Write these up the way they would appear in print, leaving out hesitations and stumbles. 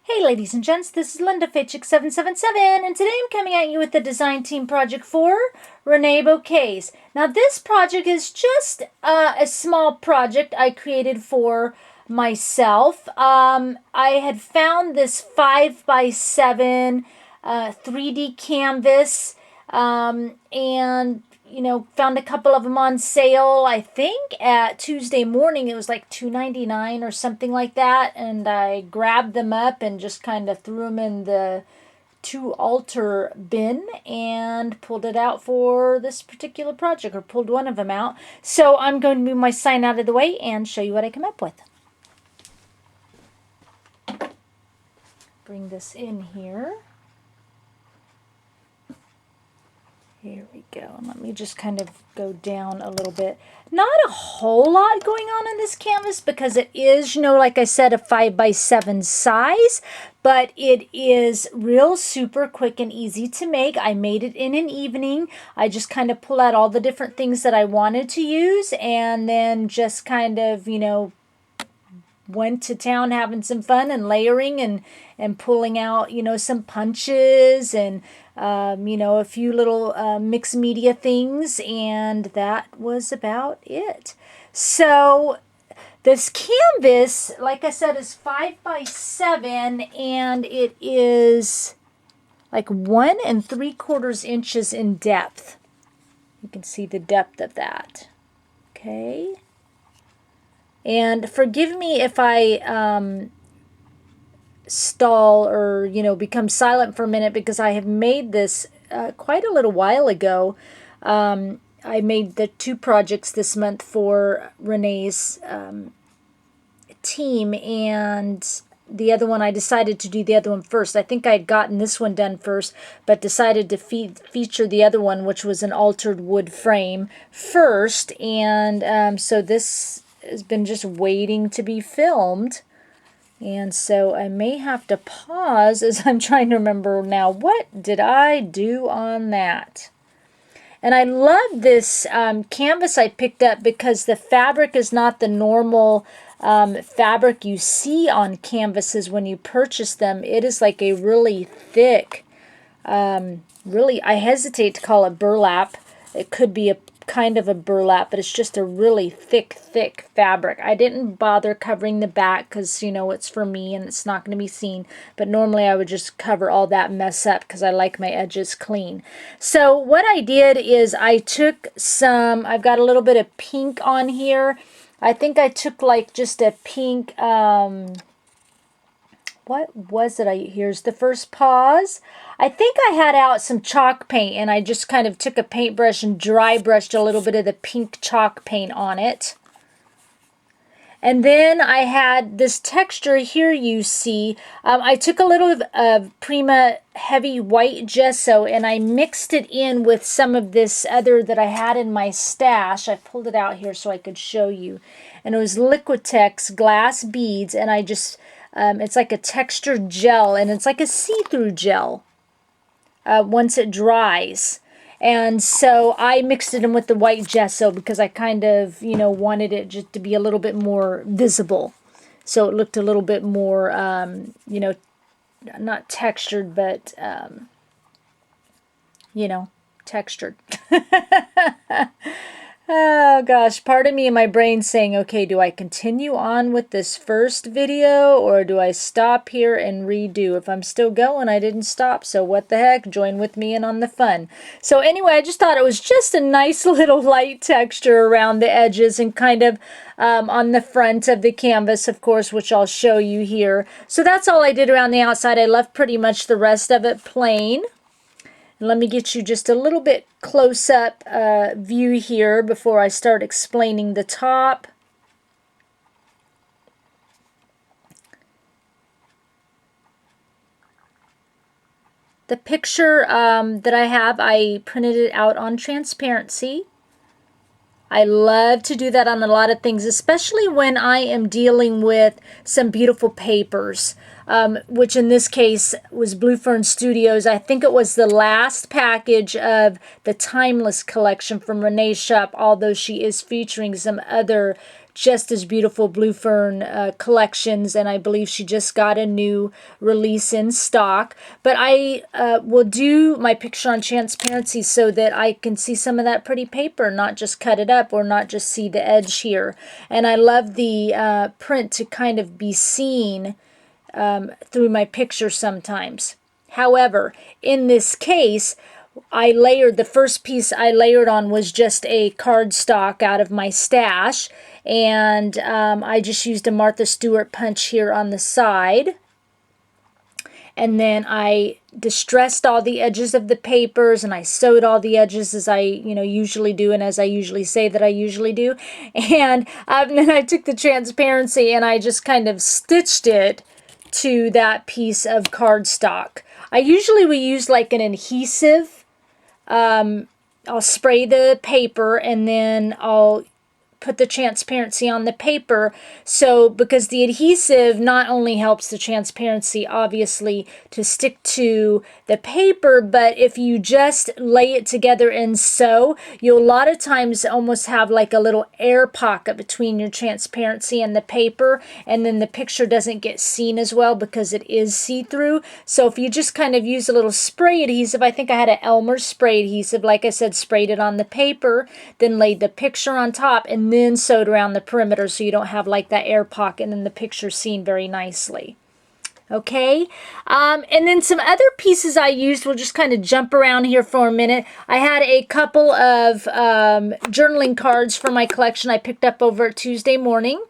Hey ladies and gents, this is Linda Fitchick777 and today I'm coming at you with the design team project for Reneabouquets. Now this project is just a small project I created for myself. I had found this 5x7 3D canvas and found a couple of them on sale. I think at Tuesday morning it was like $2.99 or something like that, and I grabbed them up and just kind of threw them in the to alter bin and pulled it out for this particular project, or pulled one of them out. So I'm going to move my sign out of the way and show you what I come up with. Bring this in here. Here we go. And let me just kind of go down a little bit. Not a whole lot going on this canvas because it is, like I said, a 5x7 size, but it is real super quick and easy to make. I made it in an evening. I just kind of pull out all the different things that I wanted to use and then just kind of, went to town having some fun and layering and pulling out, some punches and, a few little mixed media things, and that was about it. So this canvas, like I said, is 5x7, and it is like 1 3/4 inches in depth. You can see the depth of that. Okay. And forgive me if I stall or, become silent for a minute, because I have made this quite a little while ago. I made the 2 projects this month for Renee's team, and the other one I decided to do the other one first. I think I'd gotten this one done first, but decided to feature the other one, which was an altered wood frame, first. And so this has been just waiting to be filmed. And so I may have to pause as I'm trying to remember now, what did I do on that? And I love this canvas I picked up because the fabric is not the normal fabric you see on canvases when you purchase them. It is like a really thick, really, I hesitate to call it burlap. It could be a kind of a burlap, but it's just a really thick fabric. I didn't bother covering the back because, it's for me and it's not going to be seen. But normally I would just cover all that mess up because I like my edges clean. So what I did is I took I've got a little bit of pink on here. I think I took like just a pink, what was it? Here's the first pause. I think I had out some chalk paint, and I just kind of took a paintbrush and dry brushed a little bit of the pink chalk paint on it. And then I had this texture here you see. I took a little of Prima heavy white gesso, and I mixed it in with some of this other that I had in my stash. I pulled it out here so I could show you. And it was Liquitex glass beads, and I just... it's like a textured gel, and it's like a see-through gel once it dries. And so I mixed it in with the white gesso because I kind of, wanted it just to be a little bit more visible. So it looked a little bit more, not textured, but, textured. Oh gosh, part of me in my brain saying, okay, do I continue on with this first video or do I stop here and redo? If I'm still going, I didn't stop, so what the heck, join with me and on the fun. So anyway, I just thought it was just a nice little light texture around the edges and kind of on the front of the canvas, of course, which I'll show you here. So that's all I did around the outside. I left pretty much the rest of it plain. And let me get you just a little bit close-up view here before I start explaining the top. The picture that I have, I printed it out on transparency. I love to do that on a lot of things, especially when I am dealing with some beautiful papers, which in this case was Blue Fern Studios. I think it was the last package of the Timeless collection from Renee's shop, although she is featuring some other just as beautiful blue fern collections, and I believe she just got a new release in stock. But I will do my picture on transparency so that I can see some of that pretty paper, not just cut it up or not just see the edge here. And I love the print to kind of be seen through my picture sometimes. However, in this case, I layered, the first piece I layered on was just a cardstock out of my stash, and I just used a Martha Stewart punch here on the side. And then I distressed all the edges of the papers, and I sewed all the edges as I, usually do, and as I usually say that I usually do. And then I took the transparency and I just kind of stitched it to that piece of cardstock. I usually will use like an adhesive. I'll spray the paper and then I'll put the transparency on the paper. So because the adhesive not only helps the transparency obviously to stick to the paper, but if you just lay it together and sew, you'll a lot of times almost have like a little air pocket between your transparency and the paper, and then the picture doesn't get seen as well because it is see-through. So if you just kind of use a little spray adhesive, I think I had an Elmer spray adhesive, like I said, sprayed it on the paper, then laid the picture on top, and then sewed around the perimeter so you don't have like that air pocket, and then the picture seen very nicely. Okay, and then some other pieces I used, we'll just kind of jump around here for a minute. I had a couple of journaling cards for my collection I picked up over at Tuesday Morning.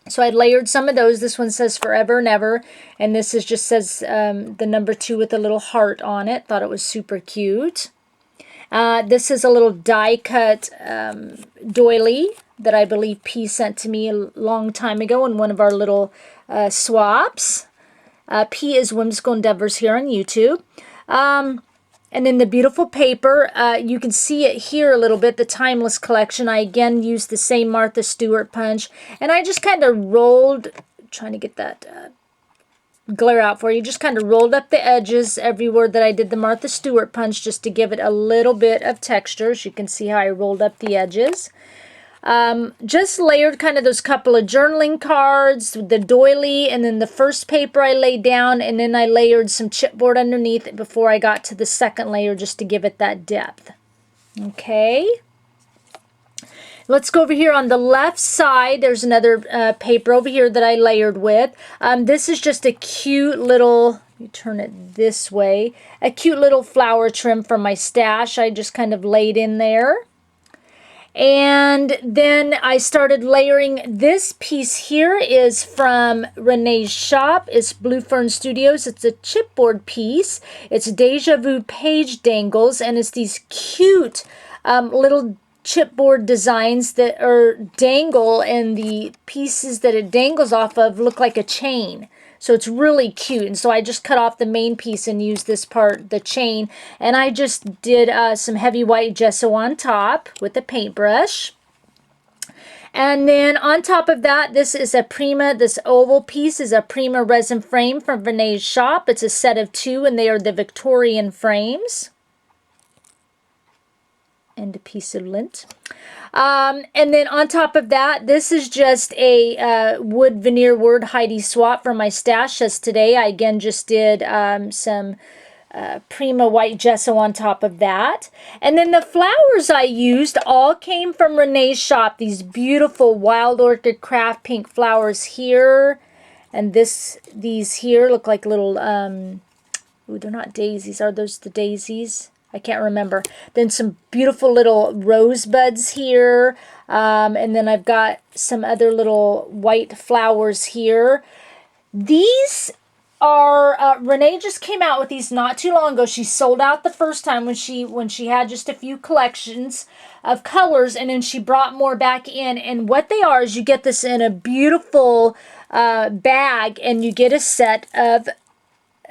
So I layered some of those. This one says Forever and Ever, and this is just says the number 2 with a little heart on it. Thought it was super cute. This is a little die cut doily that I believe P sent to me a long time ago in one of our little swaps. P is Whimsical Endeavors here on YouTube. And then the beautiful paper, you can see it here a little bit, the Timeless collection. I again used the same Martha Stewart punch, and I just kind of rolled, trying to get that glare out for you, just kind of rolled up the edges everywhere that I did the Martha Stewart punch just to give it a little bit of texture. As you can see how I rolled up the edges. Just layered kind of those couple of journaling cards, the doily, and then the first paper I laid down, and then I layered some chipboard underneath it before I got to the second layer just to give it that depth. Okay. Let's go over here on the left side. There's another paper over here that I layered with. This is just a cute little, you turn it this way, a cute little flower trim from my stash I just kind of laid in there. And then I started layering. This piece here is from Renee's shop. It's Blue Fern Studios. It's a chipboard piece. It's Deja Vu page dangles, and it's these cute little chipboard designs that are dangle, and the pieces that it dangles off of look like a chain. So it's really cute. And so I just cut off the main piece and used this part, the chain. And I just did some heavy white gesso on top with a paintbrush. And then on top of that, this is a Prima, this oval piece is a Prima resin frame from Renee's shop. It's a set of 2, and they are the Victorian frames. And a piece of lint. And then on top of that, this is just a wood veneer word Heidi swap from my stash as today. I again just did some Prima white gesso on top of that. And then the flowers I used all came from Renee's shop. These beautiful wild orchid craft pink flowers here. And these here look like little, ooh, they're not daisies. Are those the daisies? I can't remember. Then some beautiful little rosebuds here. And then I've got some other little white flowers here. These are, Renee just came out with these not too long ago. She sold out the first time when she had just a few collections of colors, and then she brought more back in. And what they are is you get this in a beautiful bag, and you get a set of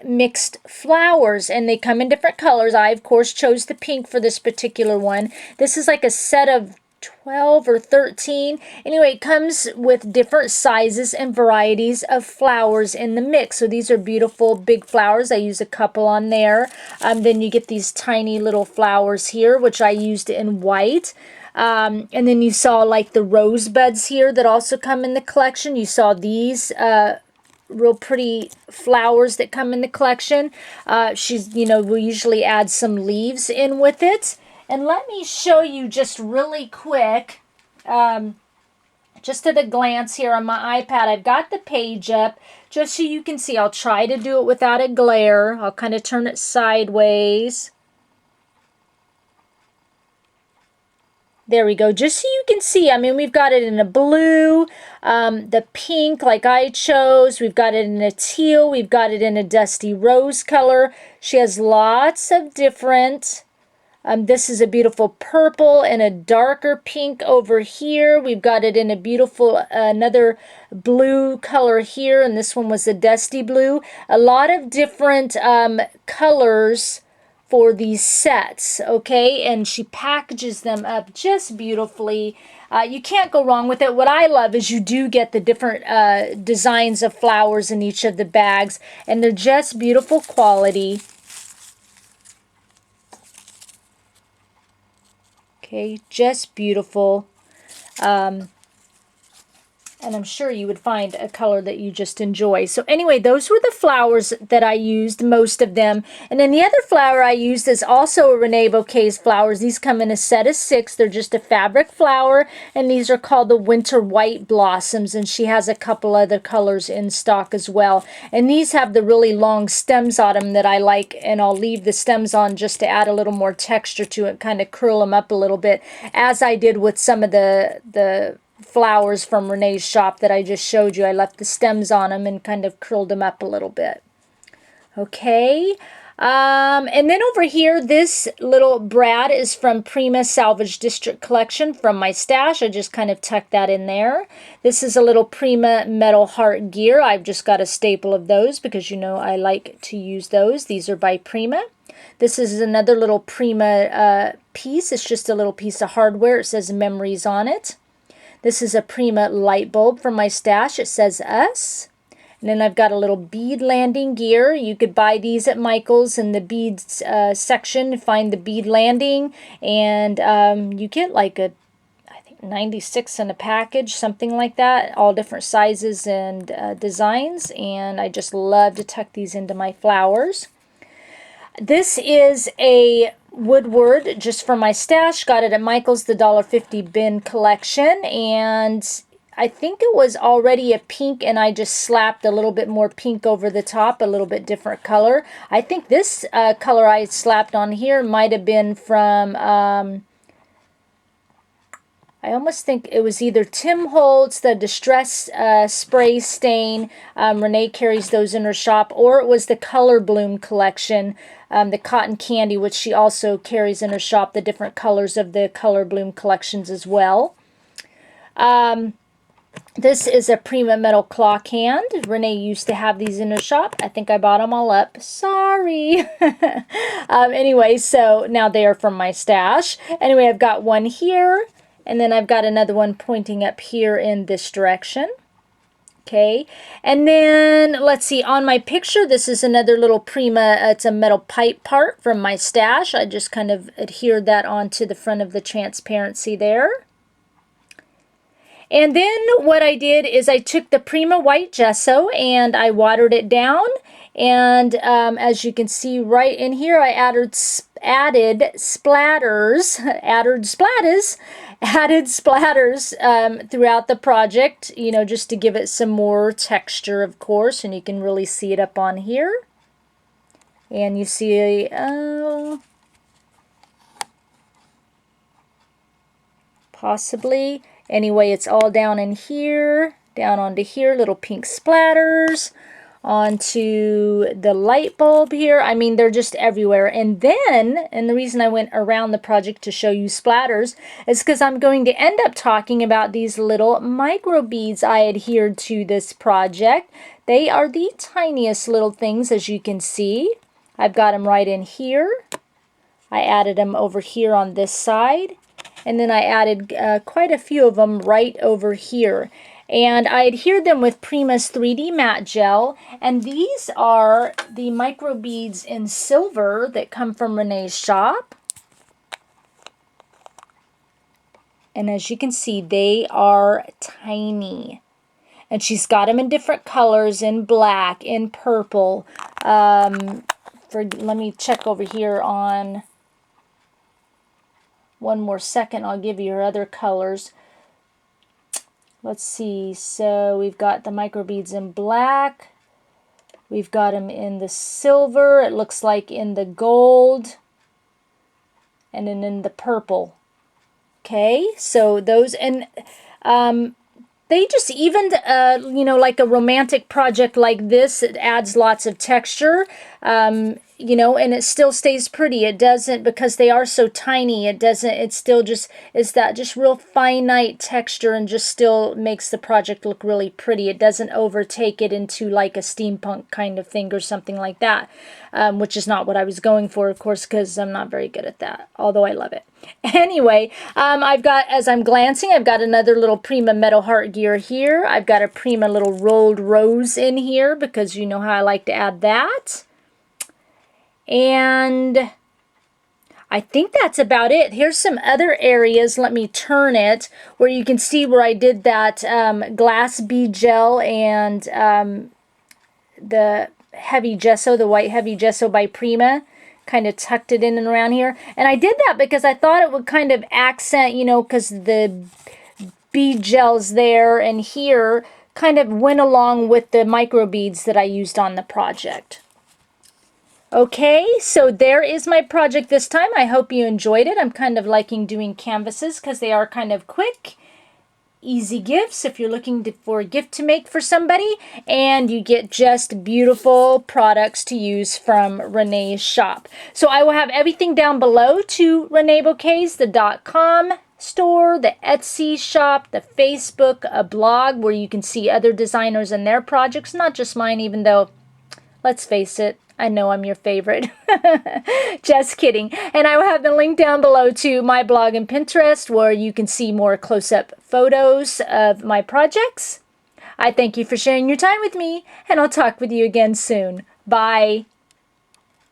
mixed flowers, and they come in different colors. I of course chose the pink for this particular one. This is like a set of 12 or 13. Anyway, it comes with different sizes and varieties of flowers in the mix. So these are beautiful big flowers. I use a couple on there. Then you get these tiny little flowers here, which I used in white. And then you saw like the rosebuds here that also come in the collection. You saw these real pretty flowers that come in the collection. She's, you know, we'll usually add some leaves in with it. And let me show you just really quick, just at a glance here on my iPad. I've got the page up just so you can see. I'll try to do it without a glare. I'll kind of turn it sideways. There we go, just so you can see. I mean, we've got it in a blue, the pink like I chose. We've got it in a teal. We've got it in a dusty rose color. She has lots of different, this is a beautiful purple and a darker pink over here. We've got it in a beautiful, another blue color here, and this one was a dusty blue. A lot of different colors for these sets, okay? And she packages them up just beautifully. You can't go wrong with it. What I love is you do get the different designs of flowers in each of the bags, and they're just beautiful quality. Okay, just beautiful. And I'm sure you would find a color that you just enjoy. So anyway, those were the flowers that I used, most of them. And then the other flower I used is also a Reneabouquets flowers. These come in a set of 6. They're just a fabric flower, and these are called the Winter White Blossoms, and she has a couple other colors in stock as well. And these have the really long stems on them that I like, and I'll leave the stems on just to add a little more texture to it, kind of curl them up a little bit, as I did with some of the flowers from Renee's shop that I just showed you. I left the stems on them and kind of curled them up a little bit. Okay. And then over here, this little brad is from Prima Salvage District Collection from my stash. I just kind of tucked that in there. This is a little Prima metal heart gear. I've just got a staple of those because, you know, I like to use those. These are by Prima. This is another little Prima piece. It's just a little piece of hardware. It says Memories on it. This is a Prima light bulb from my stash. It says Us. And then I've got a little bead landing gear. You could buy these at Michael's in the beads section. Find the bead landing. And you get like a, I think 96 in a package, something like that. All different sizes and designs. And I just love to tuck these into my flowers. This is a Woodward just from my stash. Got it at Michael's, the $1.50 bin collection, and I think it was already a pink, and I just slapped a little bit more pink over the top, a little bit different color. I think this color I slapped on here might have been from I almost think it was either Tim Holtz, the Distress Spray Stain. Renee carries those in her shop. Or it was the Color Bloom collection, the Cotton Candy, which she also carries in her shop, the different colors of the Color Bloom collections as well. This is a Prima metal clock hand. Renee used to have these in her shop. I think I bought them all up. Sorry. Anyway, so now they are from my stash. Anyway, I've got one here. And then I've got another one pointing up here in this direction. Okay. And then, let's see, on my picture, this is another little Prima, it's a metal pipe part from my stash. I just kind of adhered that onto the front of the transparency there. And then what I did is I took the Prima white gesso and I watered it down. And as you can see right in here, I added splatters throughout the project, you know, just to give it some more texture, of course, and you can really see it up on here. And you see, possibly, anyway, it's all down in here, down onto here, little pink splatters, onto the light bulb here. I mean, they're just everywhere. And then, and the reason I went around the project to show you splatters is because I'm going to end up talking about these little micro beads I adhered to this project. They are the tiniest little things, as you can see. I've got them right in here. I added them over here on this side. And then I added quite a few of them right over here. And I adhered them with Prima's 3D matte gel. And these are the micro beads in silver that come from Renee's shop. And as you can see, they are tiny. And she's got them in different colors, in black, in purple. Let me check over here on one more second. I'll give you her other colors. Let's see. So we've got the microbeads in black. We've got them in the silver. It looks like in the gold. And then in the purple. Okay, so those, and they just, even, you know, like a romantic project like this, it adds lots of texture, you know, and it still stays pretty. It doesn't, because they are so tiny, it doesn't, it still just, is that just real finite texture and just still makes the project look really pretty. It doesn't overtake it into like a steampunk kind of thing or something like that, which is not what I was going for, of course, because I'm not very good at that, although I love it. Anyway, I've got, as I'm glancing, I've got another little Prima metal heart gear here. I've got a Prima little rolled rose in here because you know how I like to add that. And I think that's about it. Here's some other areas. Let me turn it where you can see where I did that glass bead gel and the heavy gesso, the white heavy gesso by Prima. Kind of tucked it in and around here. And I did that because I thought it would kind of accent, you know, because the bead gels there and here kind of went along with the micro beads that I used on the project. Okay, so there is my project this time. I hope you enjoyed it. I'm kind of liking doing canvases because they are kind of quick, easy gifts if you're looking for a gift to make for somebody, and you get just beautiful products to use from Renee's shop. So I will have everything down below to Reneabouquets, the .com store, the Etsy shop, the Facebook, a blog where you can see other designers and their projects, not just mine, even though, let's face it, I know I'm your favorite. Just kidding. And I will have the link down below to my blog and Pinterest where you can see more close-up photos of my projects. I thank you for sharing your time with me, and I'll talk with you again soon. Bye.